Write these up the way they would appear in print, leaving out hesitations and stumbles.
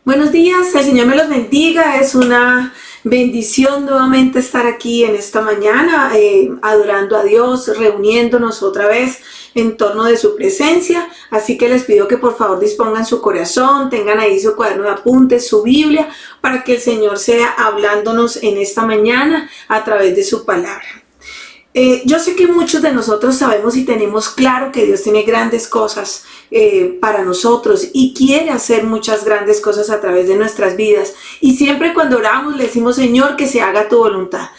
Buenos días, el Señor me los bendiga. Es una bendición nuevamente estar aquí en esta mañana, adorando a Dios, reuniéndonos otra vez en torno de su presencia. Así que les pido que por favor dispongan su corazón, tengan ahí su cuaderno de apuntes, su Biblia, para que el Señor sea hablándonos en esta mañana a través de su palabra. Yo sé que muchos de nosotros sabemos y tenemos claro que Dios tiene grandes cosas para nosotros y quiere hacer muchas grandes cosas a través de nuestras vidas. Y siempre cuando oramos le decimos, Señor, que se haga tu voluntad.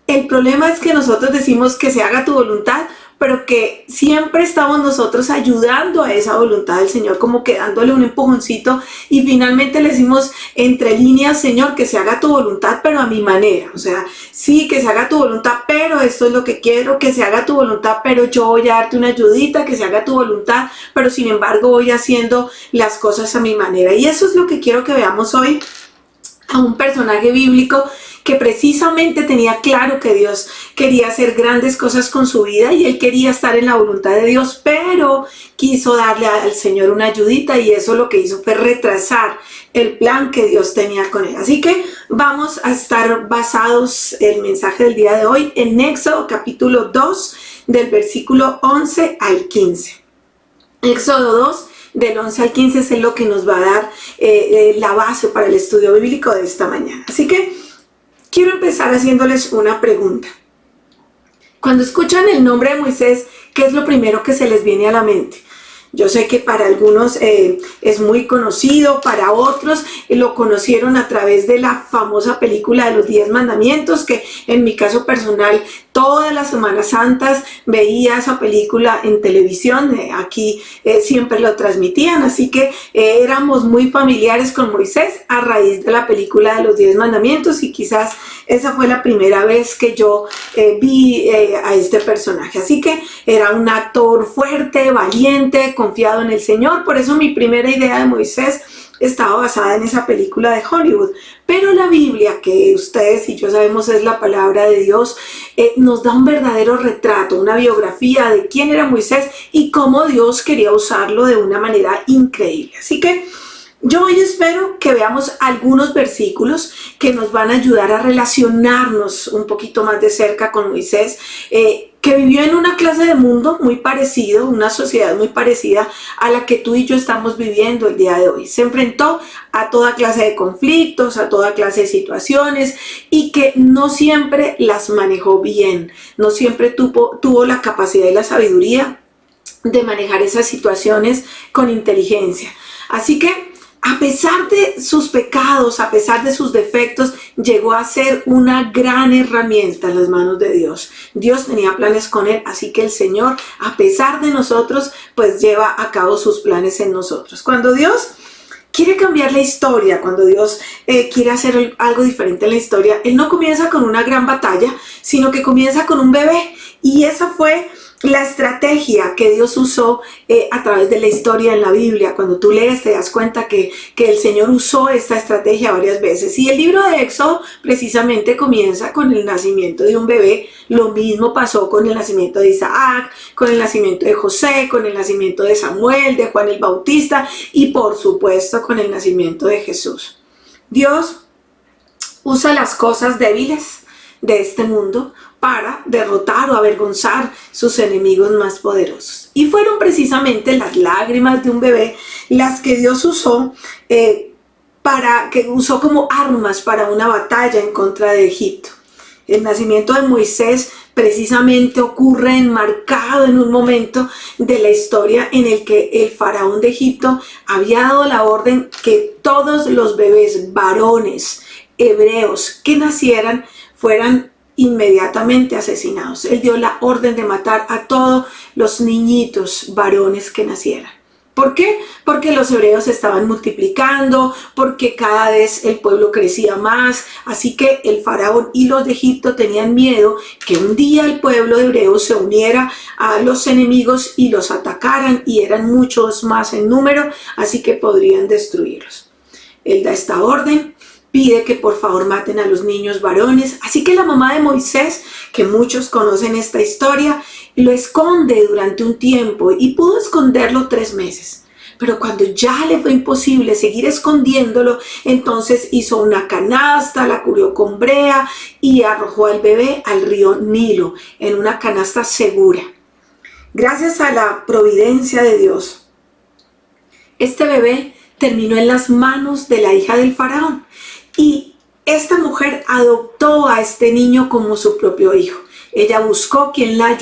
El problema es que nosotros decimos que se haga tu voluntad, pero que siempre estamos nosotros ayudando a esa voluntad del Señor, como que dándole un empujoncito, y finalmente le decimos entre líneas, Señor, que se haga tu voluntad, pero a mi manera. O sea, sí, que se haga tu voluntad, pero esto es lo que quiero, que se haga tu voluntad, pero yo voy a darte una ayudita, que se haga tu voluntad, pero sin embargo voy haciendo las cosas a mi manera. Y eso es lo que quiero que veamos hoy, a un personaje bíblico que precisamente tenía claro que Dios quería hacer grandes cosas con su vida y él quería estar en la voluntad de Dios, pero quiso darle al Señor una ayudita, y eso lo que hizo fue retrasar el plan que Dios tenía con él. Así que vamos a estar basados el mensaje del día de hoy en Éxodo capítulo 2 del versículo 11 al 15. Éxodo 2 del 11 al 15 es lo que nos va a dar la base para el estudio bíblico de esta mañana. Así que quiero empezar haciéndoles una pregunta. Cuando escuchan el nombre de Moisés, ¿qué es lo primero que se les viene a la mente? Yo sé que para algunos es muy conocido, para otros lo conocieron a través de la famosa película de los 10 mandamientos, que en mi caso personal todas las Semanas Santas veía esa película en televisión, aquí siempre lo transmitían, así que éramos muy familiares con Moisés a raíz de la película de los 10 mandamientos, y quizás esa fue la primera vez que yo vi a este personaje. Así que era un actor fuerte, valiente, confiado en el Señor. Por eso mi primera idea de Moisés estaba basada en esa película de Hollywood. Pero la Biblia, que ustedes y yo sabemos es la palabra de Dios, nos da un verdadero retrato, una biografía de quién era Moisés y cómo Dios quería usarlo de una manera increíble. Así que yo hoy espero que veamos algunos versículos que nos van a ayudar a relacionarnos un poquito más de cerca con Moisés, que vivió en una clase de mundo muy parecido, una sociedad muy parecida a la que tú y yo estamos viviendo el día de hoy. Se enfrentó a toda clase de conflictos, a toda clase de situaciones, y que no siempre las manejó bien, no siempre tuvo la capacidad y la sabiduría de manejar esas situaciones con inteligencia. Así que a pesar de sus pecados, a pesar de sus defectos, llegó a ser una gran herramienta en las manos de Dios. Dios tenía planes con él, así que el Señor, a pesar de nosotros, pues lleva a cabo sus planes en nosotros. Cuando Dios quiere cambiar la historia, cuando Dios quiere hacer algo diferente en la historia, Él no comienza con una gran batalla, sino que comienza con un bebé. Y esa fue la estrategia que Dios usó a través de la historia en la Biblia. Cuando tú lees te das cuenta que el Señor usó esta estrategia varias veces. Y el libro de Éxodo precisamente comienza con el nacimiento de un bebé. Lo mismo pasó con el nacimiento de Isaac, con el nacimiento de José, con el nacimiento de Samuel, de Juan el Bautista y por supuesto con el nacimiento de Jesús. Dios usa las cosas débiles de este mundo para derrotar o avergonzar sus enemigos más poderosos. Y fueron precisamente las lágrimas de un bebé las que Dios usó como armas para una batalla en contra de Egipto. El nacimiento de Moisés precisamente ocurre enmarcado en un momento de la historia en el que el faraón de Egipto había dado la orden que todos los bebés varones hebreos que nacieran fueran inmediatamente asesinados. Él dio la orden de matar a todos los niñitos varones que nacieran. ¿Por qué? Porque los hebreos se estaban multiplicando, porque cada vez el pueblo crecía más, así que el faraón y los de Egipto tenían miedo que un día el pueblo hebreo se uniera a los enemigos y los atacaran, y eran muchos más en número, así que podrían destruirlos. Él da esta orden, pide que por favor maten a los niños varones. Así que la mamá de Moisés, que muchos conocen esta historia, lo esconde durante un tiempo y pudo esconderlo 3 meses. pero cuando ya le fue imposible seguir escondiéndolo, entonces hizo una canasta, la cubrió con brea y arrojó al bebé al río Nilo en una canasta segura. Gracias a la providencia de Dios, este bebé terminó en las manos de la hija del faraón y esta mujer adoptó a este niño como su propio hijo. Ella buscó quien la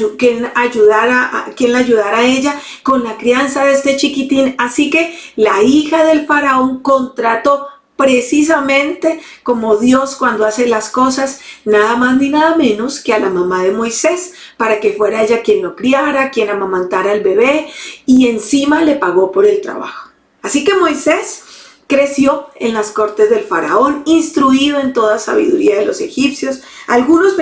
ayudara a ella con la crianza de este chiquitín, así que la hija del faraón contrató precisamente como Dios cuando hace las cosas, nada más ni nada menos que a la mamá de Moisés, para que fuera ella quien lo criara, quien amamantara al bebé y encima le pagó por el trabajo. Así que Moisés creció en las cortes del faraón, instruido en toda sabiduría de los egipcios. Algunos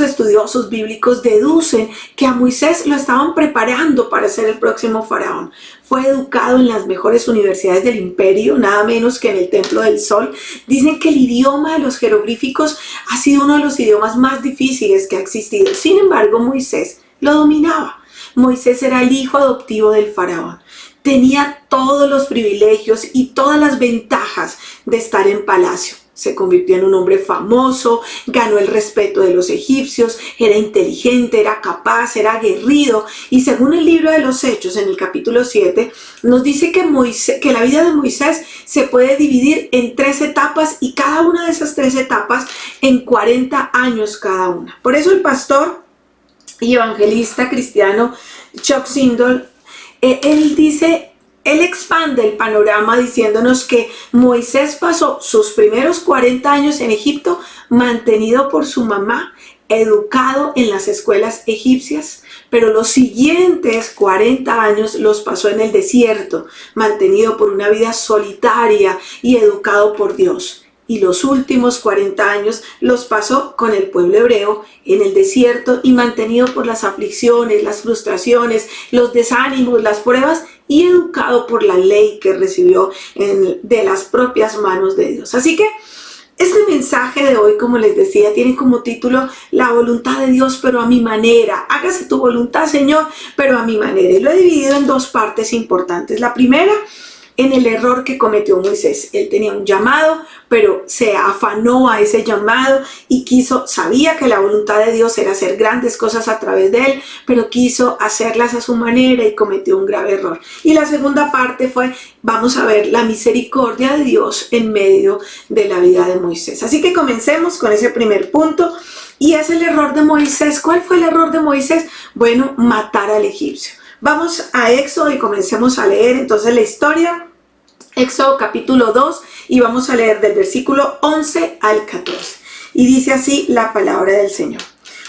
estudiosos bíblicos deducen que a Moisés lo estaban preparando para ser el próximo faraón. Fue educado en las mejores universidades del imperio, nada menos que en el Templo del Sol. Dicen que el idioma de los jeroglíficos ha sido uno de los idiomas más difíciles que ha existido. Sin embargo, Moisés lo dominaba. Moisés era el hijo adoptivo del faraón. Tenía todos los privilegios y todas las ventajas de estar en palacio. Se convirtió en un hombre famoso, ganó el respeto de los egipcios, era inteligente, era capaz, era aguerrido. Y según el libro de los Hechos, en el capítulo 7, nos dice que la vida de Moisés se puede dividir en 3 etapas y cada una de esas 3 etapas en 40 años cada una. Por eso el pastor y evangelista cristiano Chuck Swindoll, él expande el panorama diciéndonos que Moisés pasó sus primeros 40 años en Egipto mantenido por su mamá, educado en las escuelas egipcias, pero los siguientes 40 años los pasó en el desierto, mantenido por una vida solitaria y educado por Dios. Y los últimos 40 años los pasó con el pueblo hebreo en el desierto y mantenido por las aflicciones, las frustraciones, los desánimos, las pruebas y educado por la ley que recibió de las propias manos de Dios. Así que este mensaje de hoy, como les decía, tiene como título La voluntad de Dios, pero a mi manera. Hágase tu voluntad, Señor, pero a mi manera. Y lo he dividido en 2 partes importantes. La primera, en el error que cometió Moisés. Él tenía un llamado, pero se afanó a ese llamado y sabía que la voluntad de Dios era hacer grandes cosas a través de él, pero quiso hacerlas a su manera y cometió un grave error. Y la segunda parte fue, vamos a ver la misericordia de Dios en medio de la vida de Moisés. Así que comencemos con ese primer punto. Y es el error de Moisés. ¿Cuál fue el error de Moisés? Bueno, matar al egipcio. Vamos a Éxodo y comencemos a leer entonces la historia. Éxodo capítulo 2 y vamos a leer del versículo 11 al 14. Y dice así la palabra del Señor.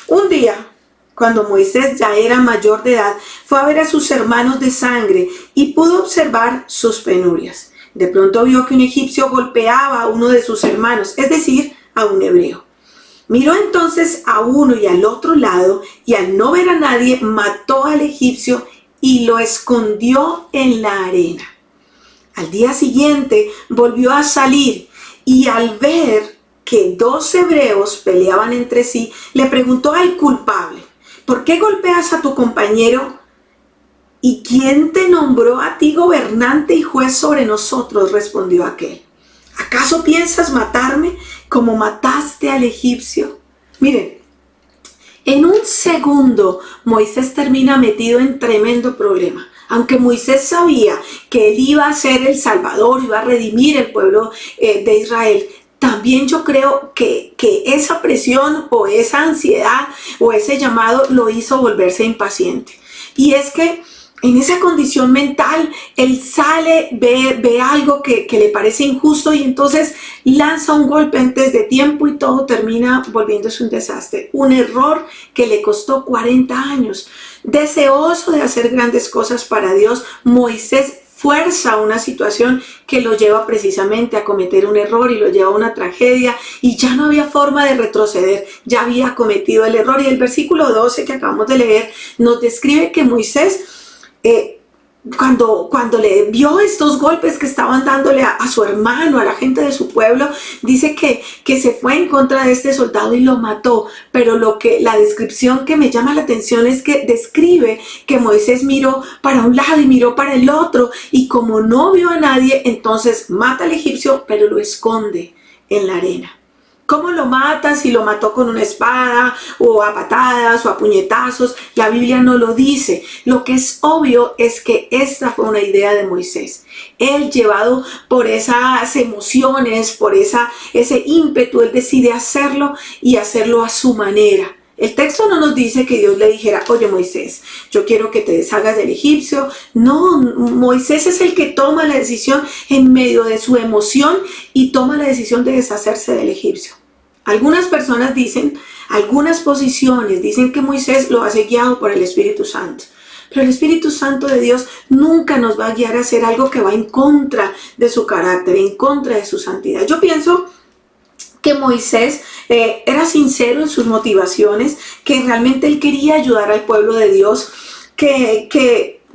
Un día, cuando Moisés ya era mayor de edad, fue a ver a sus hermanos de sangre y pudo observar sus penurias. De pronto vio que un egipcio golpeaba a uno de sus hermanos, es decir, a un hebreo. Miró entonces a uno y al otro lado y al no ver a nadie, mató al egipcio y lo escondió en la arena. Al día siguiente volvió a salir y al ver que 2 hebreos peleaban entre sí, le preguntó al culpable, ¿por qué golpeas a tu compañero? ¿Y quién te nombró a ti gobernante y juez sobre nosotros?, respondió aquel. ¿Acaso piensas matarme como mataste al egipcio? Miren, en un segundo Moisés termina metido en tremendo problema. Aunque Moisés sabía que él iba a ser el Salvador, iba a redimir el pueblo de Israel, también yo creo que esa presión o esa ansiedad o ese llamado lo hizo volverse impaciente. Y es que en esa condición mental, él sale, ve algo que le parece injusto y entonces lanza un golpe antes de tiempo y todo termina volviéndose un desastre. Un error que le costó 40 años. Deseoso de hacer grandes cosas para Dios, Moisés fuerza una situación que lo lleva precisamente a cometer un error y lo lleva a una tragedia y ya no había forma de retroceder, ya había cometido el error. Y el versículo 12 que acabamos de leer nos describe que Moisés cuando le vio estos golpes que estaban dándole a su hermano, a la gente de su pueblo, dice que se fue en contra de este soldado y lo mató. Pero la descripción que me llama la atención es que describe que Moisés miró para un lado y miró para el otro, y como no vio a nadie, entonces mata al egipcio, pero lo esconde en la arena. ¿Cómo lo mata? Si lo mató con una espada o a patadas o a puñetazos, la Biblia no lo dice. Lo que es obvio es que esta fue una idea de Moisés. Él, llevado por esas emociones, por ese ímpetu, él decide hacerlo y hacerlo a su manera. El texto no nos dice que Dios le dijera: oye Moisés, yo quiero que te deshagas del egipcio. No, Moisés es el que toma la decisión en medio de su emoción y toma la decisión de deshacerse del egipcio. Algunas personas dicen, algunas posiciones dicen que Moisés lo hace guiado por el Espíritu Santo. Pero el Espíritu Santo de Dios nunca nos va a guiar a hacer algo que va en contra de su carácter, en contra de su santidad. Yo pienso que Moisés era sincero en sus motivaciones, que realmente él quería ayudar al pueblo de Dios, que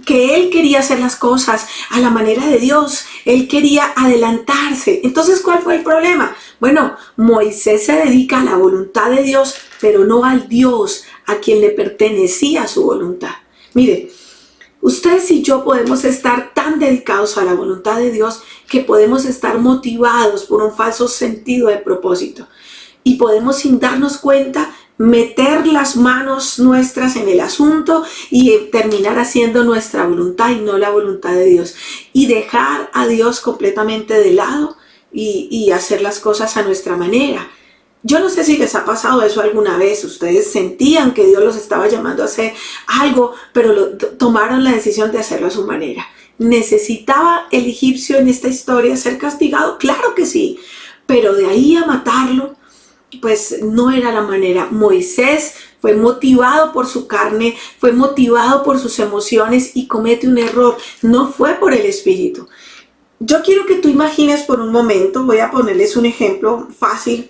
él quería hacer las cosas a la manera de Dios, él quería adelantarse. Entonces, ¿cuál fue el problema? Bueno, Moisés se dedica a la voluntad de Dios, pero no al Dios a quien le pertenecía su voluntad. Mire, ustedes y yo podemos estar tan dedicados a la voluntad de Dios que podemos estar motivados por un falso sentido de propósito. Y podemos, sin darnos cuenta, meter las manos nuestras en el asunto y terminar haciendo nuestra voluntad y no la voluntad de Dios. Y dejar a Dios completamente de lado y hacer las cosas a nuestra manera. Yo no sé si les ha pasado eso alguna vez. Ustedes sentían que Dios los estaba llamando a hacer algo, pero tomaron la decisión de hacerlo a su manera. ¿Necesitaba el egipcio en esta historia ser castigado? Claro que sí, pero de ahí a matarlo, pues no era la manera. Moisés fue motivado por su carne, fue motivado por sus emociones y comete un error. No fue por el Espíritu. Yo quiero que tú imagines por un momento, voy a ponerles un ejemplo fácil.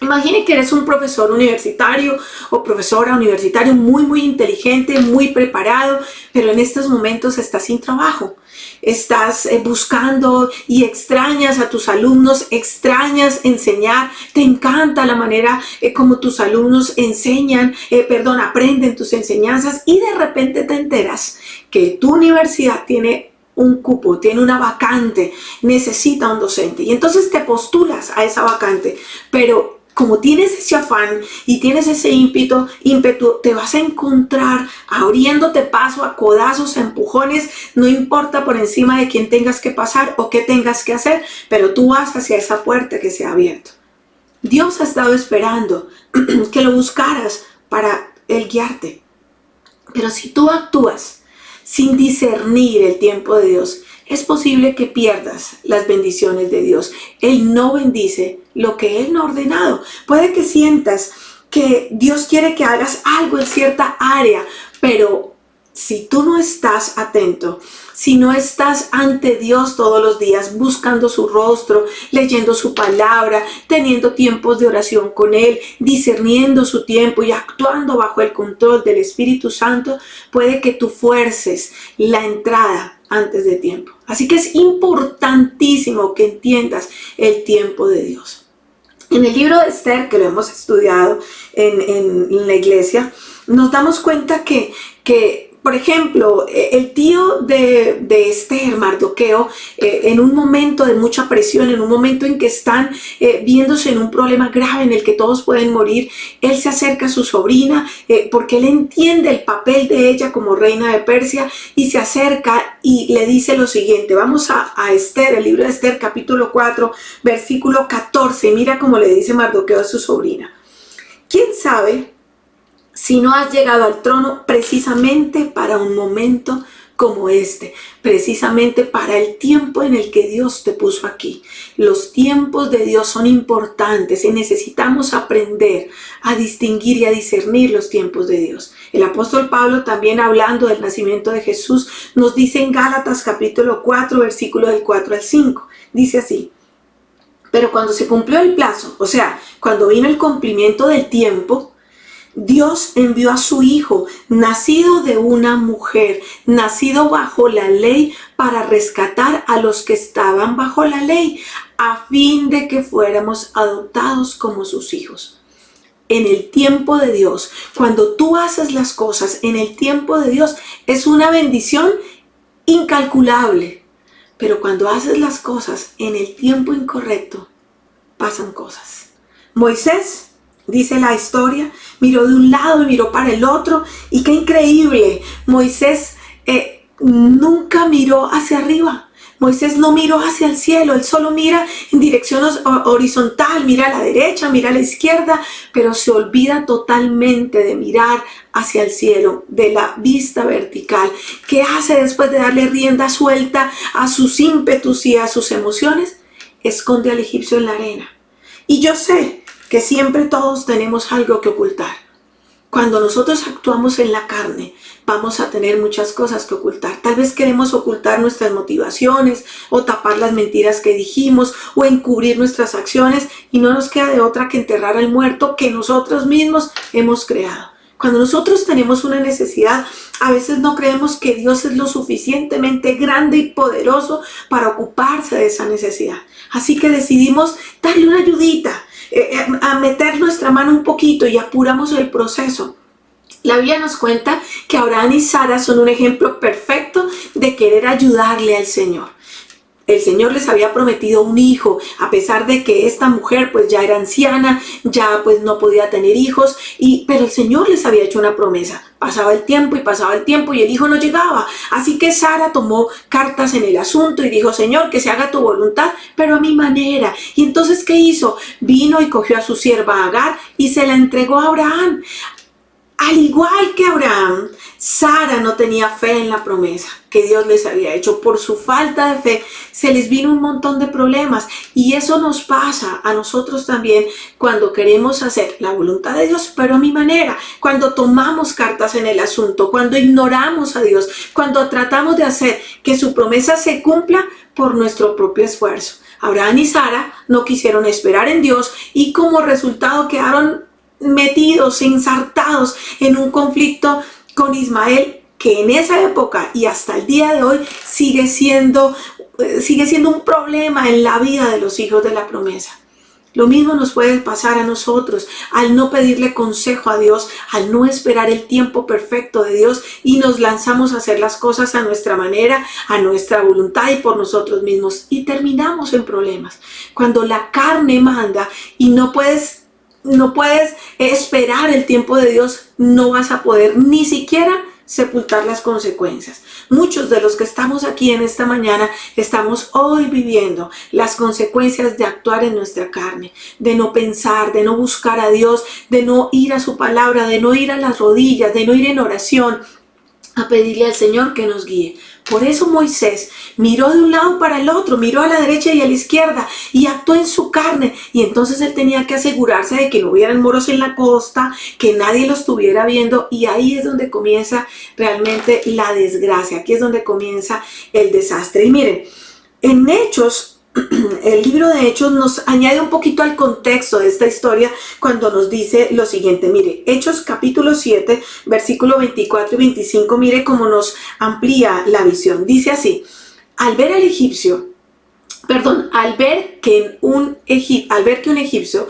Imagine que eres un profesor universitario o profesora universitaria muy inteligente, muy preparado, pero en estos momentos estás sin trabajo. Estás buscando y extrañas a tus alumnos, extrañas enseñar, te encanta la manera como tus alumnos aprenden tus enseñanzas, y de repente te enteras que tu universidad tiene un cupo, tiene una vacante, necesita un docente, y entonces te postulas a esa vacante, pero como tienes ese afán y tienes ese ímpetu, te vas a encontrar abriéndote paso a codazos, a empujones, no importa por encima de quién tengas que pasar o qué tengas que hacer, pero tú vas hacia esa puerta que se ha abierto. Dios ha estado esperando que lo buscaras para Él guiarte. Pero si tú actúas sin discernir el tiempo de Dios, es posible que pierdas las bendiciones de Dios. Él no bendice lo que Él no ha ordenado. Puede que sientas que Dios quiere que hagas algo en cierta área, pero si tú no estás atento, si no estás ante Dios todos los días buscando su rostro, leyendo su palabra, teniendo tiempos de oración con Él, discerniendo su tiempo y actuando bajo el control del Espíritu Santo, puede que tú fuerces la entrada antes de tiempo. Así que es importantísimo que entiendas el tiempo de Dios. En el libro de Esther, que lo hemos estudiado en la iglesia, nos damos cuenta que por ejemplo, el tío de Esther, Mardoqueo, en un momento de mucha presión, en un momento en que están viéndose en un problema grave en el que todos pueden morir, él se acerca a su sobrina porque él entiende el papel de ella como reina de Persia, y se acerca y le dice lo siguiente. Vamos a Esther, el libro de Esther, capítulo 4, versículo 14, y mira cómo le dice Mardoqueo a su sobrina. ¿Quién sabe si no has llegado al trono precisamente para un momento como este, precisamente para el tiempo en el que Dios te puso aquí? Los tiempos de Dios son importantes y necesitamos aprender a distinguir y a discernir los tiempos de Dios. El apóstol Pablo, también hablando del nacimiento de Jesús, nos dice en Gálatas capítulo 4, versículo del 4 al 5, dice así: pero cuando se cumplió el plazo, o sea, cuando vino el cumplimiento del tiempo, Dios envió a su Hijo, nacido de una mujer, nacido bajo la ley, para rescatar a los que estaban bajo la ley, a fin de que fuéramos adoptados como sus hijos. En el tiempo de Dios, cuando tú haces las cosas en el tiempo de Dios, es una bendición incalculable. Pero cuando haces las cosas en el tiempo incorrecto, pasan cosas. Moisés, dice la historia, miró de un lado y miró para el otro, y qué increíble, Moisés nunca miró hacia arriba. Moisés no miró hacia el cielo, él solo mira en dirección horizontal, mira a la derecha, mira a la izquierda, pero se olvida totalmente de mirar hacia el cielo, de la vista vertical. ¿Qué hace después de darle rienda suelta a sus ímpetus y a sus emociones? Esconde al egipcio en la arena. Y yo sé que siempre todos tenemos algo que ocultar. Cuando nosotros actuamos en la carne, vamos a tener muchas cosas que ocultar. Tal vez queremos ocultar nuestras motivaciones o tapar las mentiras que dijimos o encubrir nuestras acciones, y no nos queda de otra que enterrar al muerto que nosotros mismos hemos creado. Cuando nosotros tenemos una necesidad, a veces no creemos que Dios es lo suficientemente grande y poderoso para ocuparse de esa necesidad. Así que decidimos darle una ayudita, a meter nuestra mano un poquito, y apuramos el proceso. La Biblia nos cuenta que Abraham y Sara son un ejemplo perfecto de querer ayudarle al Señor. El Señor les había prometido un hijo, a pesar de que esta mujer pues ya era anciana, ya pues no podía tener hijos, pero el Señor les había hecho una promesa. Pasaba el tiempo y el hijo no llegaba. Así que Sara tomó cartas en el asunto y dijo: Señor, que se haga tu voluntad, pero a mi manera. Y entonces, ¿qué hizo? Vino y cogió a su sierva Agar y se la entregó a Abraham. Al igual que Abraham, Sara no tenía fe en la promesa que Dios les había hecho. Por su falta de fe, se les vino un montón de problemas. Y eso nos pasa a nosotros también cuando queremos hacer la voluntad de Dios, pero a mi manera. Cuando tomamos cartas en el asunto, cuando ignoramos a Dios, cuando tratamos de hacer que su promesa se cumpla por nuestro propio esfuerzo. Abraham y Sara no quisieron esperar en Dios, y como resultado quedaron metidos, ensartados en un conflicto con Ismael, que en esa época y hasta el día de hoy sigue siendo un problema en la vida de los hijos de la promesa. Lo mismo nos puede pasar a nosotros al no pedirle consejo a Dios, al no esperar el tiempo perfecto de Dios, y nos lanzamos a hacer las cosas a nuestra manera, a nuestra voluntad y por nosotros mismos, y terminamos en problemas. Cuando la carne manda y no puedes esperar el tiempo de Dios, no vas a poder ni siquiera sepultar las consecuencias. Muchos de los que estamos aquí en esta mañana estamos hoy viviendo las consecuencias de actuar en nuestra carne, de no pensar, de no buscar a Dios, de no ir a su palabra, de no ir a las rodillas, de no ir en oración a pedirle al Señor que nos guíe. Por eso Moisés miró de un lado para el otro, miró a la derecha y a la izquierda y actuó en su carne. Y entonces él tenía que asegurarse de que no hubieran moros en la costa, que nadie lo estuviera viendo, y ahí es donde comienza realmente la desgracia. Aquí es donde comienza el desastre. Y miren, en Hechos, el libro de Hechos nos añade un poquito al contexto de esta historia cuando nos dice lo siguiente. Mire, Hechos capítulo 7, versículo 24 y 25, mire cómo nos amplía la visión. Dice así: al ver que un egipcio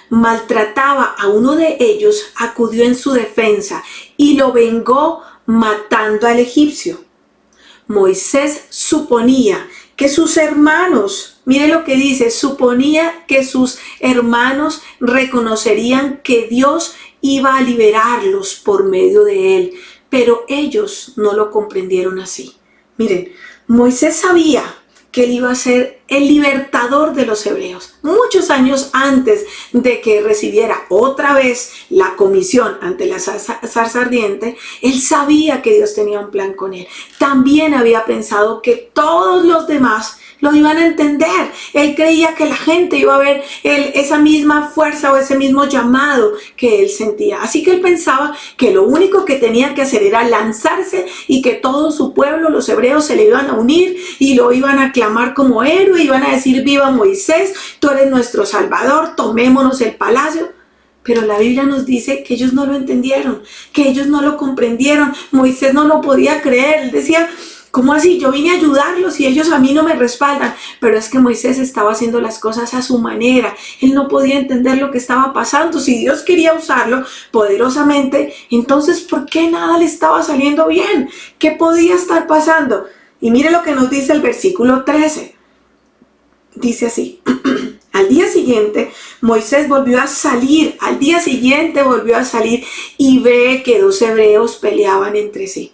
maltrataba a uno de ellos, acudió en su defensa y lo vengó matando al egipcio. Moisés suponía que sus hermanos, mire lo que dice, suponía que sus hermanos reconocerían que Dios iba a liberarlos por medio de él, pero ellos no lo comprendieron así. Miren, Moisés sabía que él iba a ser el libertador de los hebreos. Muchos años antes de que recibiera otra vez la comisión ante la zarza ardiente, él sabía que Dios tenía un plan con él. También había pensado que todos los demás lo iban a entender. Él creía que la gente iba a ver esa misma fuerza o ese mismo llamado que él sentía. Así que él pensaba que lo único que tenía que hacer era lanzarse y que todo su pueblo, los hebreos, se le iban a unir y lo iban a aclamar como héroe, iban a decir: viva Moisés, tú eres nuestro salvador, tomémonos el palacio. Pero la Biblia nos dice que ellos no lo entendieron, que ellos no lo comprendieron. Moisés no lo podía creer. Él decía, ¿cómo así? Yo vine a ayudarlos y ellos a mí no me respaldan. Pero es que Moisés estaba haciendo las cosas a su manera. Él no podía entender lo que estaba pasando. Si Dios quería usarlo poderosamente, entonces ¿por qué nada le estaba saliendo bien? ¿Qué podía estar pasando? Y mire lo que nos dice el versículo 13. Dice así. Al día siguiente, Moisés volvió a salir, y ve que dos hebreos peleaban entre sí.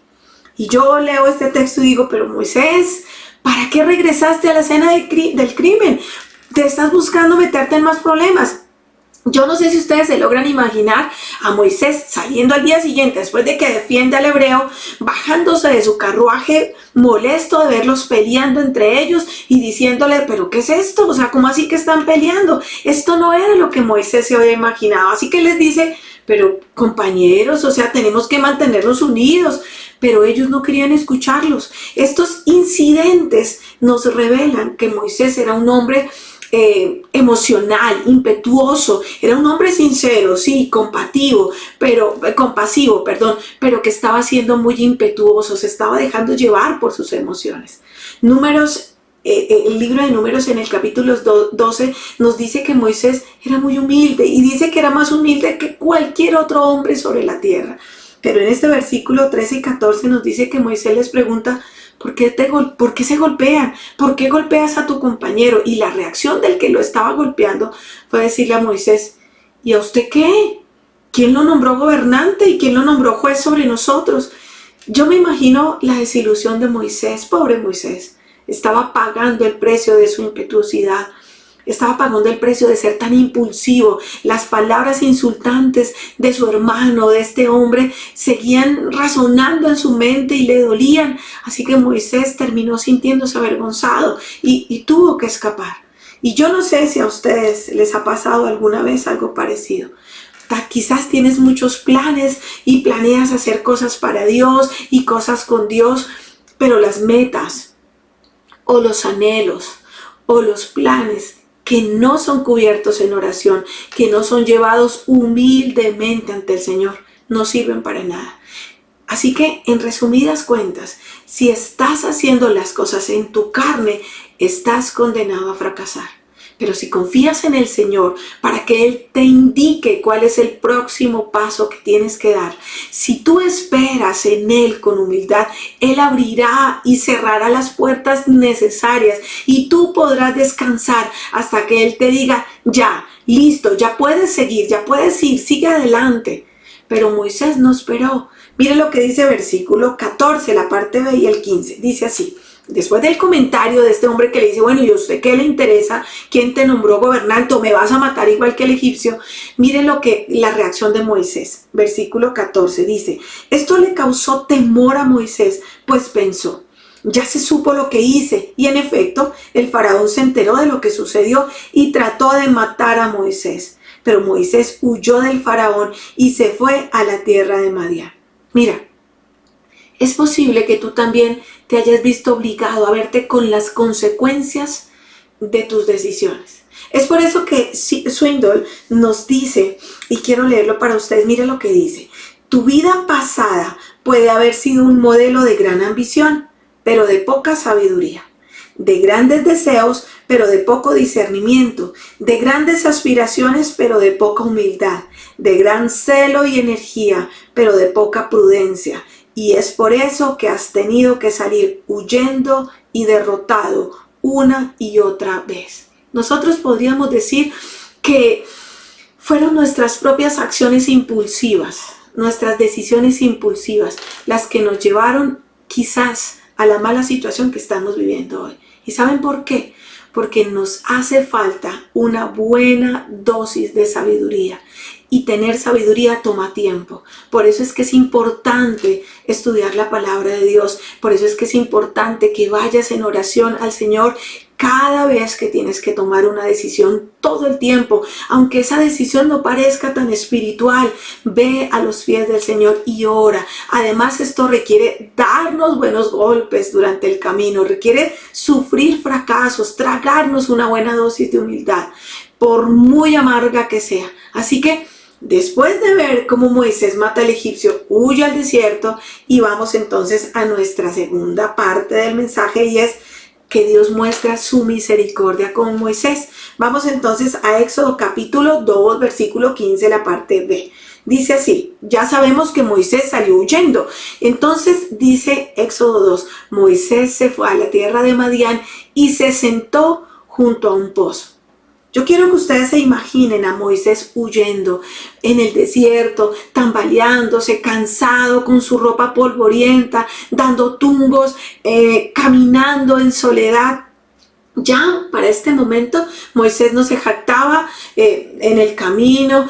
Y yo leo este texto y digo, pero Moisés, ¿para qué regresaste a la escena del crimen? Te estás buscando meterte en más problemas. Yo no sé si ustedes se logran imaginar a Moisés saliendo al día siguiente, después de que defiende al hebreo, bajándose de su carruaje, molesto de verlos peleando entre ellos y diciéndole, ¿pero qué es esto? O sea, ¿cómo así que están peleando? Esto no era lo que Moisés se había imaginado. Así que les dice, pero compañeros, o sea, tenemos que mantenernos unidos. Pero ellos no querían escucharlos. Estos incidentes nos revelan que Moisés era un hombre emocional, impetuoso, era un hombre sincero, sí, compasivo, pero que estaba siendo muy impetuoso, se estaba dejando llevar por sus emociones. El libro de Números en el capítulo 12 nos dice que Moisés era muy humilde y dice que era más humilde que cualquier otro hombre sobre la tierra. Pero en este versículo 13 y 14 nos dice que Moisés les pregunta, ¿por qué se golpean? ¿Por qué golpeas a tu compañero? Y la reacción del que lo estaba golpeando fue decirle a Moisés, ¿y a usted qué? ¿Quién lo nombró gobernante y quién lo nombró juez sobre nosotros? Yo me imagino la desilusión de Moisés, pobre Moisés. Estaba pagando el precio de su impetuosidad. Estaba pagando el precio de ser tan impulsivo. Las palabras insultantes de su hermano, de este hombre, seguían resonando en su mente y le dolían. Así que Moisés terminó sintiéndose avergonzado y tuvo que escapar. Y yo no sé si a ustedes les ha pasado alguna vez algo parecido. Quizás tienes muchos planes y planeas hacer cosas para Dios y cosas con Dios, pero las metas o los anhelos o los planes que no son cubiertos en oración, que no son llevados humildemente ante el Señor, no sirven para nada. Así que, en resumidas cuentas, si estás haciendo las cosas en tu carne, estás condenado a fracasar. Pero si confías en el Señor para que Él te indique cuál es el próximo paso que tienes que dar, si tú esperas en Él con humildad, Él abrirá y cerrará las puertas necesarias y tú podrás descansar hasta que Él te diga, ya, listo, ya puedes seguir, ya puedes ir, sigue adelante. Pero Moisés no esperó. Mire lo que dice versículo 14, la parte B y el 15. Dice así. Después del comentario de este hombre que le dice, bueno, ¿y a usted qué le interesa? ¿Quién te nombró gobernante? ¿O me vas a matar igual que el egipcio? Miren la reacción de Moisés. Versículo 14 dice, esto le causó temor a Moisés, pues pensó, ya se supo lo que hice. Y en efecto, el faraón se enteró de lo que sucedió y trató de matar a Moisés. Pero Moisés huyó del faraón y se fue a la tierra de Madián. Mira, es posible que tú también te hayas visto obligado a verte con las consecuencias de tus decisiones. Es por eso que Swindoll nos dice, y quiero leerlo para ustedes, mira lo que dice. Tu vida pasada puede haber sido un modelo de gran ambición, pero de poca sabiduría. De grandes deseos, pero de poco discernimiento. De grandes aspiraciones, pero de poca humildad. De gran celo y energía, pero de poca prudencia. Y es por eso que has tenido que salir huyendo y derrotado una y otra vez. Nosotros podríamos decir que fueron nuestras propias acciones impulsivas, nuestras decisiones impulsivas, las que nos llevaron quizás a la mala situación que estamos viviendo hoy. ¿Y saben por qué? Porque nos hace falta una buena dosis de sabiduría. Y tener sabiduría toma tiempo. Por eso es que es importante estudiar la palabra de Dios. Por eso es que es importante que vayas en oración al Señor cada vez que tienes que tomar una decisión, todo el tiempo. Aunque esa decisión no parezca tan espiritual, ve a los pies del Señor y ora. Además, esto requiere darnos buenos golpes durante el camino. Requiere sufrir fracasos, tragarnos una buena dosis de humildad, por muy amarga que sea. Así que Después de ver cómo Moisés mata al egipcio, huye al desierto y vamos entonces a nuestra segunda parte del mensaje y es que Dios muestra su misericordia con Moisés. Vamos entonces a Éxodo capítulo 2, versículo 15, la parte B. Dice así, ya sabemos que Moisés salió huyendo. Entonces dice Éxodo 2, Moisés se fue a la tierra de Madián y se sentó junto a un pozo. Yo quiero que ustedes se imaginen a Moisés huyendo en el desierto, tambaleándose, cansado, con su ropa polvorienta, dando tumbos, caminando en soledad. Ya para este momento Moisés no se jactaba en el camino,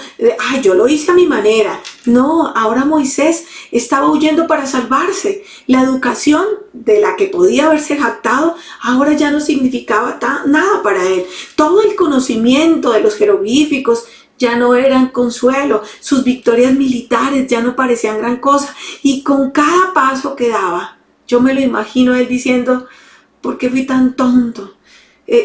yo lo hice a mi manera. No, ahora Moisés estaba huyendo para salvarse. La educación de la que podía haberse jactado ahora ya no significaba nada para él. Todo el conocimiento de los jeroglíficos ya no eran consuelo. Sus victorias militares ya no parecían gran cosa. Y con cada paso que daba, yo me lo imagino él diciendo, ¿por qué fui tan tonto?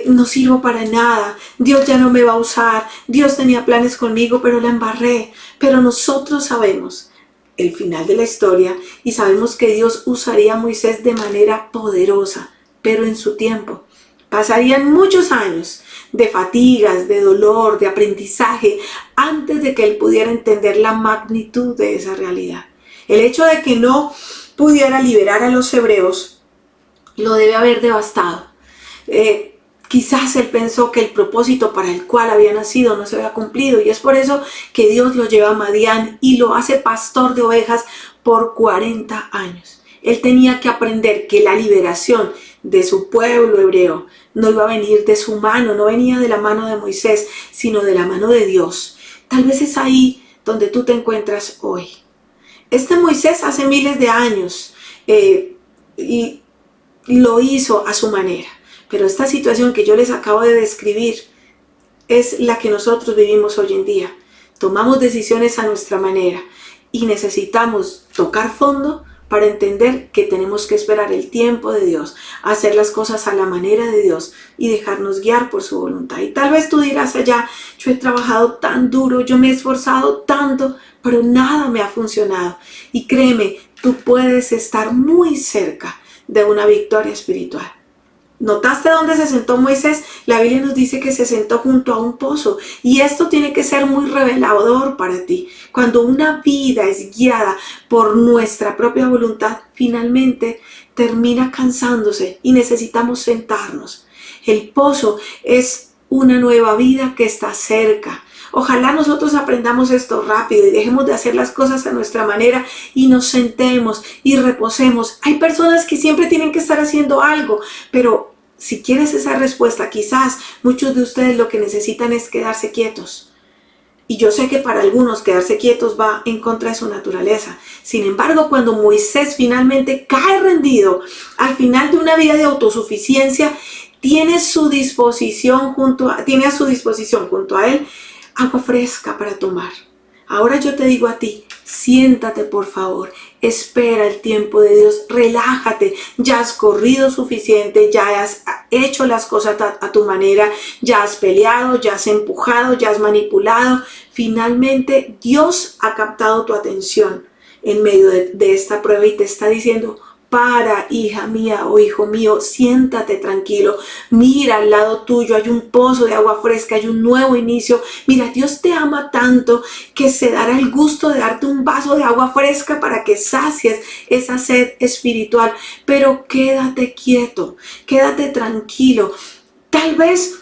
No sirvo para nada, Dios ya no me va a usar, Dios tenía planes conmigo, pero la embarré. Pero nosotros sabemos el final de la historia y sabemos que Dios usaría a Moisés de manera poderosa, pero en su tiempo. Pasarían muchos años de fatigas, de dolor, de aprendizaje, antes de que él pudiera entender la magnitud de esa realidad. El hecho de que no pudiera liberar a los hebreos lo debe haber devastado. Quizás él pensó que el propósito para el cual había nacido no se había cumplido y es por eso que Dios lo lleva a Madián y lo hace pastor de ovejas por 40 años. Él tenía que aprender que la liberación de su pueblo hebreo no iba a venir de su mano, no venía de la mano de Moisés, sino de la mano de Dios. Tal vez es ahí donde tú te encuentras hoy. Este Moisés hace miles de años y lo hizo a su manera. Pero esta situación que yo les acabo de describir es la que nosotros vivimos hoy en día. Tomamos decisiones a nuestra manera y necesitamos tocar fondo para entender que tenemos que esperar el tiempo de Dios, hacer las cosas a la manera de Dios y dejarnos guiar por su voluntad. Y tal vez tú dirás allá, yo he trabajado tan duro, yo me he esforzado tanto, pero nada me ha funcionado. Y créeme, tú puedes estar muy cerca de una victoria espiritual. ¿Notaste dónde se sentó Moisés? La Biblia nos dice que se sentó junto a un pozo y esto tiene que ser muy revelador para ti. Cuando una vida es guiada por nuestra propia voluntad, finalmente termina cansándose y necesitamos sentarnos. El pozo es una nueva vida que está cerca. Ojalá nosotros aprendamos esto rápido y dejemos de hacer las cosas a nuestra manera y nos sentemos y reposemos. Hay personas que siempre tienen que estar haciendo algo, pero si quieres esa respuesta, quizás muchos de ustedes lo que necesitan es quedarse quietos. Y yo sé que para algunos quedarse quietos va en contra de su naturaleza. Sin embargo, cuando Moisés finalmente cae rendido, al final de una vida de autosuficiencia, tiene a su disposición junto a él agua fresca para tomar. Ahora yo te digo a ti, siéntate por favor, espera el tiempo de Dios, relájate, ya has corrido suficiente, ya has hecho las cosas a tu manera, ya has peleado, ya has empujado, ya has manipulado. Finalmente Dios ha captado tu atención en medio de esta prueba y te está diciendo, para, hija mía o hijo mío, siéntate tranquilo. Mira al lado tuyo, hay un pozo de agua fresca, hay un nuevo inicio. Mira, Dios te ama tanto que se dará el gusto de darte un vaso de agua fresca para que sacies esa sed espiritual. Pero quédate quieto, quédate tranquilo. Tal vez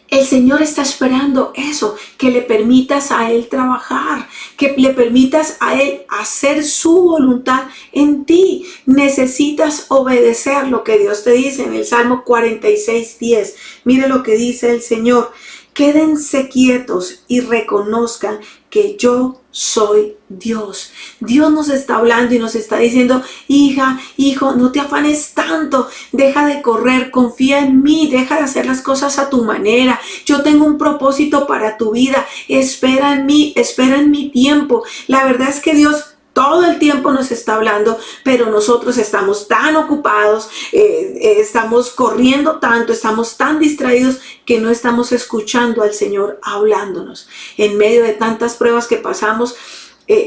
el Señor está esperando eso, que le permitas a Él trabajar, que le permitas a Él hacer su voluntad en ti. Necesitas obedecer lo que Dios te dice en el Salmo 46:10. Mire lo que dice el Señor. Quédense quietos y reconozcan que yo soy Dios. Dios nos está hablando y nos está diciendo, hija, hijo, no te afanes tanto, deja de correr, confía en mí, deja de hacer las cosas a tu manera. Yo tengo un propósito para tu vida, espera en mí, espera en mi tiempo. La verdad es que Dios todo el tiempo nos está hablando, pero nosotros estamos tan ocupados, estamos corriendo tanto, estamos tan distraídos que no estamos escuchando al Señor hablándonos. En medio de tantas pruebas que pasamos,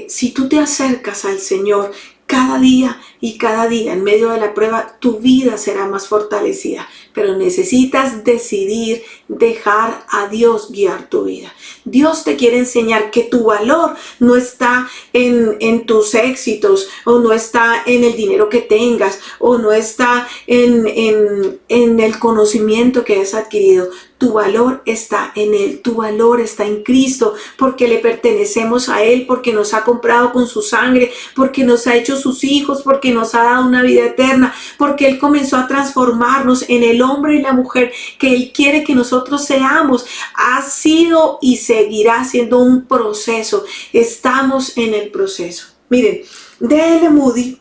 si tú te acercas al Señor cada día y cada día en medio de la prueba, tu vida será más fortalecida. Pero necesitas decidir dejar a Dios guiar tu vida. Dios te quiere enseñar que tu valor no está en tus éxitos, o no está en el dinero que tengas, o no está en el conocimiento que has adquirido. Tu valor está en Él, tu valor está en Cristo, porque le pertenecemos a Él, porque nos ha comprado con su sangre, porque nos ha hecho sus hijos, porque nos ha dado una vida eterna, porque Él comenzó a transformarnos en el hombre y la mujer que Él quiere que nosotros seamos. Ha sido y seguirá siendo un proceso. Estamos en el proceso. Miren, D.L. Moody,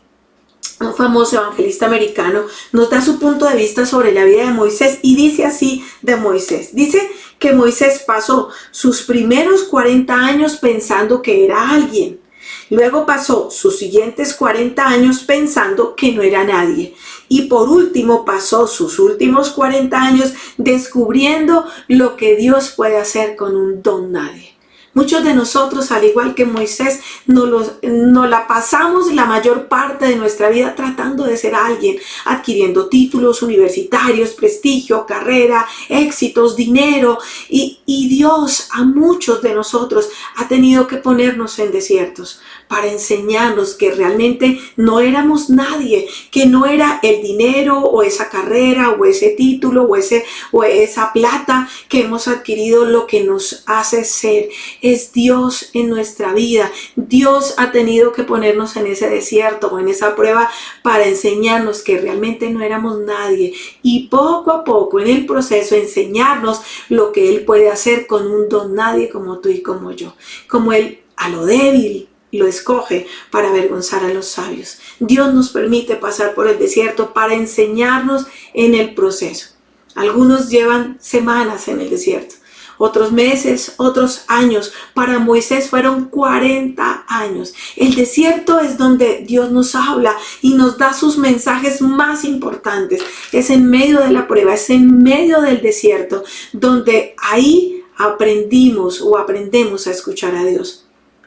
un famoso evangelista americano, nos da su punto de vista sobre la vida de Moisés y dice así de Moisés. Dice que Moisés pasó sus primeros 40 años pensando que era alguien. Luego pasó sus siguientes 40 años pensando que no era nadie. Y por último pasó sus últimos 40 años descubriendo lo que Dios puede hacer con un don nadie. Muchos de nosotros, al igual que Moisés, nos la pasamos la mayor parte de nuestra vida tratando de ser alguien, adquiriendo títulos universitarios, prestigio, carrera, éxitos, dinero. Y Dios a muchos de nosotros ha tenido que ponernos en desiertos para enseñarnos que realmente no éramos nadie, que no era el dinero o esa carrera o ese título o esa plata que hemos adquirido lo que nos hace ser. Es Dios en nuestra vida. Dios ha tenido que ponernos en ese desierto o en esa prueba para enseñarnos que realmente no éramos nadie, y poco a poco en el proceso enseñarnos lo que Él puede hacer con un don nadie como tú y como yo. Como Él a lo débil lo escoge para avergonzar a los sabios. Dios nos permite pasar por el desierto para enseñarnos en el proceso. Algunos llevan semanas en el desierto, otros meses, otros años. Para Moisés fueron 40 años. El desierto es donde Dios nos habla y nos da sus mensajes más importantes. Es en medio de la prueba, es en medio del desierto donde ahí aprendemos a escuchar a Dios.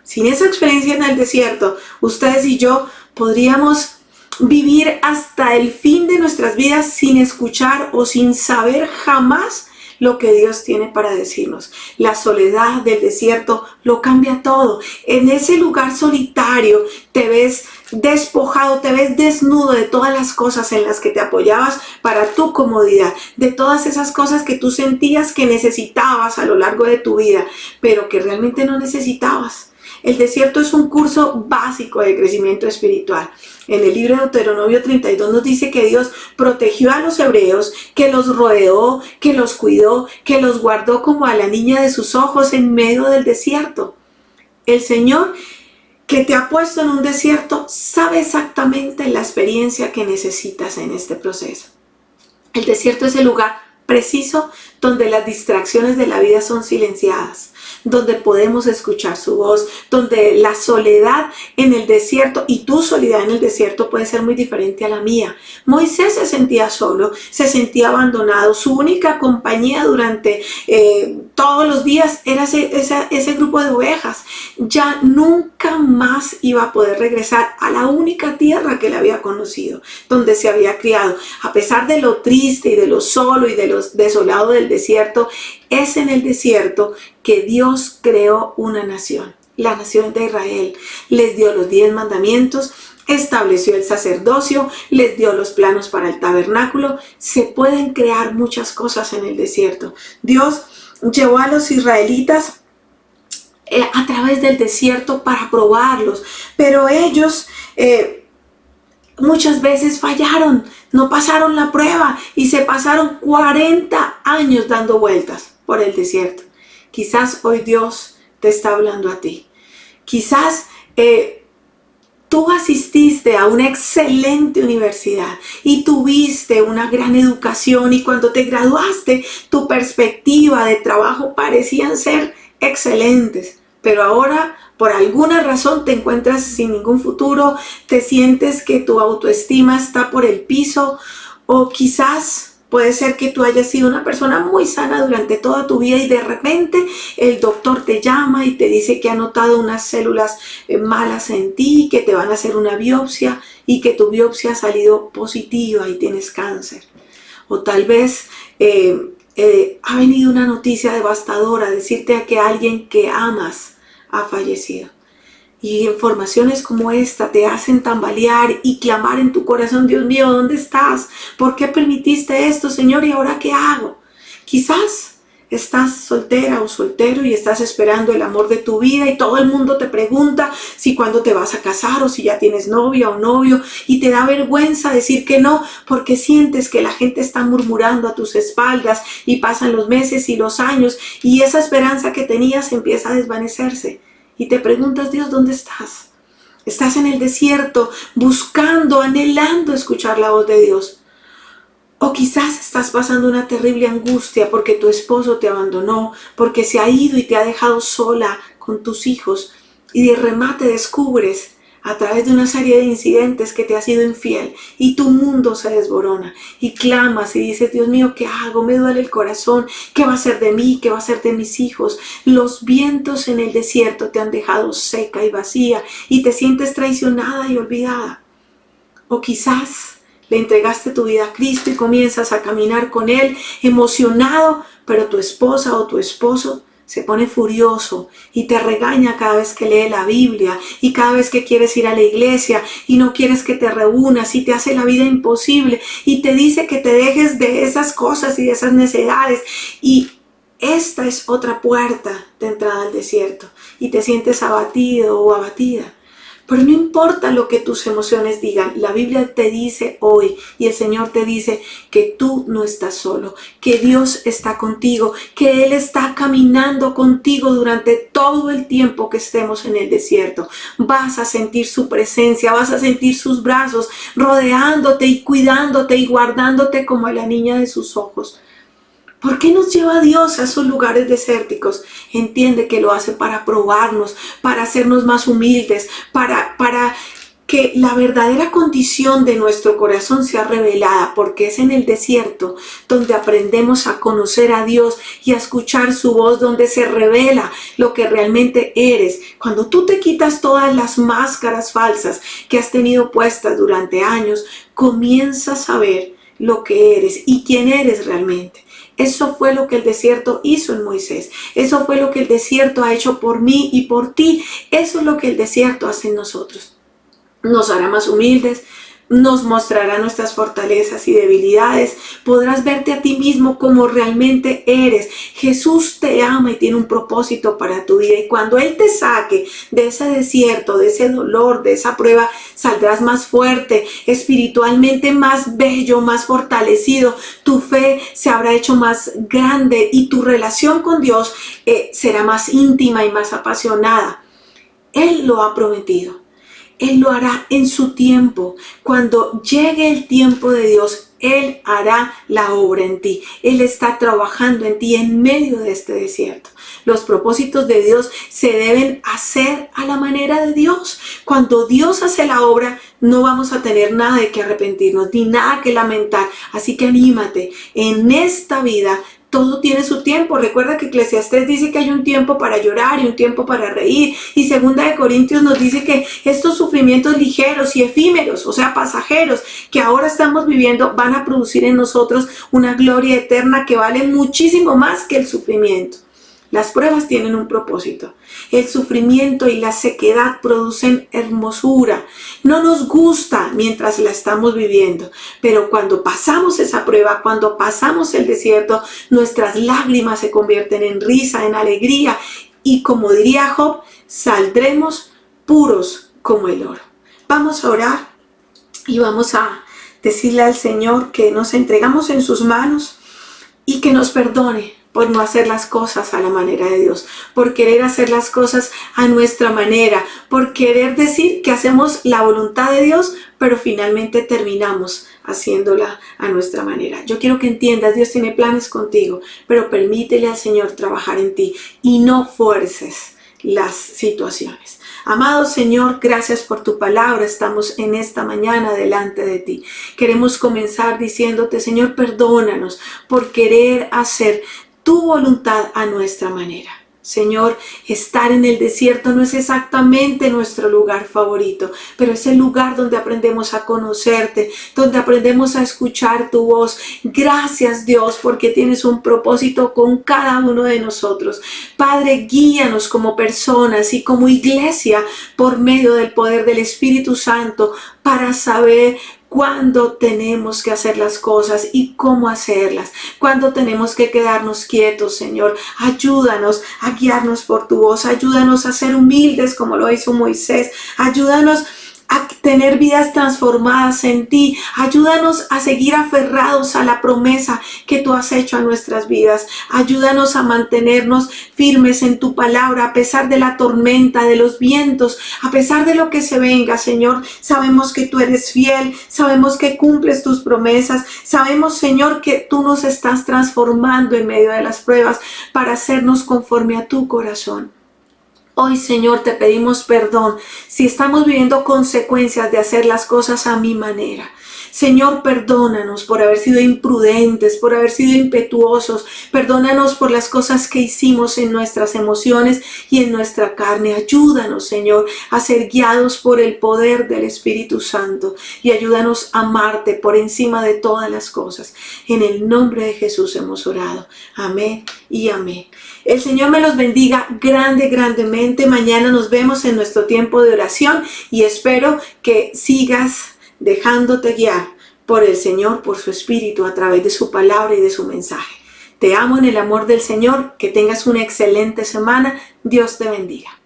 Sin esa experiencia en el desierto, ustedes y yo podríamos vivir hasta el fin de nuestras vidas sin escuchar o sin saber jamás lo que Dios tiene para decirnos. La soledad del desierto lo cambia todo. En ese lugar solitario te ves despojado, te ves desnudo de todas las cosas en las que te apoyabas para tu comodidad, de todas esas cosas que tú sentías que necesitabas a lo largo de tu vida, pero que realmente no necesitabas. El desierto es un curso básico de crecimiento espiritual. En el libro de Deuteronomio 32 nos dice que Dios protegió a los hebreos, que los rodeó, que los cuidó, que los guardó como a la niña de sus ojos en medio del desierto. El Señor que te ha puesto en un desierto sabe exactamente la experiencia que necesitas en este proceso. El desierto es el lugar preciso donde las distracciones de la vida son silenciadas, donde podemos escuchar su voz, donde la soledad en el desierto y tu soledad en el desierto puede ser muy diferente a la mía. Moisés se sentía solo, se sentía abandonado. Su única compañía durante todos los días era ese grupo de ovejas. Ya nunca más iba a poder regresar a la única tierra que él había conocido, donde se había criado. A pesar de lo triste y de lo solo y de lo desolado del desierto, es en el desierto que Dios creó una nación, la nación de Israel. Les dio los 10 mandamientos, estableció el sacerdocio, les dio los planos para el tabernáculo. Se pueden crear muchas cosas en el desierto. Dios llevó a los israelitas a través del desierto para probarlos, pero ellos muchas veces fallaron, no pasaron la prueba y se pasaron 40 años dando vueltas por el desierto. Quizás hoy Dios te está hablando a ti. Quizás tú asististe a una excelente universidad y tuviste una gran educación, y cuando te graduaste tu perspectiva de trabajo parecían ser excelentes, pero ahora por alguna razón te encuentras sin ningún futuro, te sientes que tu autoestima está por el piso, o quizás puede ser que tú hayas sido una persona muy sana durante toda tu vida y de repente el doctor te llama y te dice que ha notado unas células malas en ti, que te van a hacer una biopsia y que tu biopsia ha salido positiva y tienes cáncer. O tal vez ha venido una noticia devastadora, decirte que alguien que amas ha fallecido. Y informaciones como esta te hacen tambalear y clamar en tu corazón: Dios mío, ¿dónde estás? ¿Por qué permitiste esto, Señor? ¿Y ahora qué hago? Quizás estás soltera o soltero y estás esperando el amor de tu vida y todo el mundo te pregunta si cuándo te vas a casar o si ya tienes novia o novio, y te da vergüenza decir que no porque sientes que la gente está murmurando a tus espaldas, y pasan los meses y los años y esa esperanza que tenías empieza a desvanecerse. Y te preguntas: Dios, ¿dónde estás? Estás en el desierto buscando, anhelando escuchar la voz de Dios. O quizás estás pasando una terrible angustia porque tu esposo te abandonó, porque se ha ido y te ha dejado sola con tus hijos, y de remate descubres a través de una serie de incidentes que te ha sido infiel y tu mundo se desborona y clamas y dices: Dios mío, ¿qué hago? Me duele el corazón, ¿qué va a ser de mí? ¿Qué va a ser de mis hijos? Los vientos en el desierto te han dejado seca y vacía y te sientes traicionada y olvidada. O quizás le entregaste tu vida a Cristo y comienzas a caminar con Él emocionado, pero tu esposa o tu esposo se pone furioso y te regaña cada vez que lee la Biblia y cada vez que quieres ir a la iglesia y no quieres que te reúnas, y te hace la vida imposible y te dice que te dejes de esas cosas y de esas necesidades. Y esta es otra puerta de entrada al desierto y te sientes abatido o abatida. Pero no importa lo que tus emociones digan, la Biblia te dice hoy y el Señor te dice que tú no estás solo, que Dios está contigo, que Él está caminando contigo durante todo el tiempo que estemos en el desierto. Vas a sentir su presencia, vas a sentir sus brazos rodeándote y cuidándote y guardándote como a la niña de sus ojos. ¿Por qué nos lleva Dios a esos lugares desérticos? Entiende que lo hace para probarnos, para hacernos más humildes, para que la verdadera condición de nuestro corazón sea revelada, porque es en el desierto donde aprendemos a conocer a Dios y a escuchar su voz, donde se revela lo que realmente eres. Cuando tú te quitas todas las máscaras falsas que has tenido puestas durante años, comienzas a ver lo que eres y quién eres realmente. Eso fue lo que el desierto hizo en Moisés. Eso fue lo que el desierto ha hecho por mí y por ti. Eso es lo que el desierto hace en nosotros. Nos hará más humildes, nos mostrará nuestras fortalezas y debilidades. Podrás verte a ti mismo como realmente eres. Jesús te ama y tiene un propósito para tu vida. Y cuando Él te saque de ese desierto, de ese dolor, de esa prueba, saldrás más fuerte, espiritualmente más bello, más fortalecido. Tu fe se habrá hecho más grande y tu relación con Dios será más íntima y más apasionada. Él lo ha prometido. Él lo hará en su tiempo. Cuando llegue el tiempo de Dios, Él hará la obra en ti. Él está trabajando en ti en medio de este desierto. Los propósitos de Dios se deben hacer a la manera de Dios. Cuando Dios hace la obra, no vamos a tener nada de que arrepentirnos, ni nada que lamentar. Así que anímate. En esta vida todo tiene su tiempo. Recuerda que Eclesiastés dice que hay un tiempo para llorar y un tiempo para reír. Y 2 de Corintios nos dice que estos sufrimientos ligeros y efímeros, o sea, pasajeros, que ahora estamos viviendo, van a producir en nosotros una gloria eterna que vale muchísimo más que el sufrimiento. Las pruebas tienen un propósito. El sufrimiento y la sequedad producen hermosura. No nos gusta mientras la estamos viviendo, pero cuando pasamos esa prueba, cuando pasamos el desierto, nuestras lágrimas se convierten en risa, en alegría, y como diría Job, saldremos puros como el oro. Vamos a orar y vamos a decirle al Señor que nos entregamos en sus manos y que nos perdone por no hacer las cosas a la manera de Dios, por querer hacer las cosas a nuestra manera, por querer decir que hacemos la voluntad de Dios, pero finalmente terminamos haciéndola a nuestra manera. Yo quiero que entiendas, Dios tiene planes contigo, pero permítele al Señor trabajar en ti y no fuerces las situaciones. Amado Señor, gracias por tu palabra. Estamos en esta mañana delante de ti. Queremos comenzar diciéndote, Señor, perdónanos por querer hacer tu voluntad a nuestra manera. Señor, estar en el desierto no es exactamente nuestro lugar favorito, pero es el lugar donde aprendemos a conocerte, donde aprendemos a escuchar tu voz. Gracias, Dios, porque tienes un propósito con cada uno de nosotros. Padre, guíanos como personas y como iglesia por medio del poder del Espíritu Santo para saber cuándo tenemos que hacer las cosas y cómo hacerlas, cuándo tenemos que quedarnos quietos, Señor. Ayúdanos a guiarnos por tu voz, ayúdanos a ser humildes como lo hizo Moisés, ayúdanos a tener vidas transformadas en ti. Ayúdanos a seguir aferrados a la promesa que tú has hecho a nuestras vidas. Ayúdanos a mantenernos firmes en tu palabra a pesar de la tormenta, de los vientos, a pesar de lo que se venga, Señor. Sabemos que tú eres fiel, sabemos que cumples tus promesas, sabemos, Señor, que tú nos estás transformando en medio de las pruebas para hacernos conforme a tu corazón. Hoy, Señor, te pedimos perdón si estamos viviendo consecuencias de hacer las cosas a mi manera. Señor, perdónanos por haber sido imprudentes, por haber sido impetuosos. Perdónanos por las cosas que hicimos en nuestras emociones y en nuestra carne. Ayúdanos, Señor, a ser guiados por el poder del Espíritu Santo y ayúdanos a amarte por encima de todas las cosas. En el nombre de Jesús hemos orado. Amén y amén. El Señor me los bendiga grandemente. Mañana nos vemos en nuestro tiempo de oración y espero que sigas dejándote guiar por el Señor, por su Espíritu, a través de su palabra y de su mensaje. Te amo en el amor del Señor. Que tengas una excelente semana. Dios te bendiga.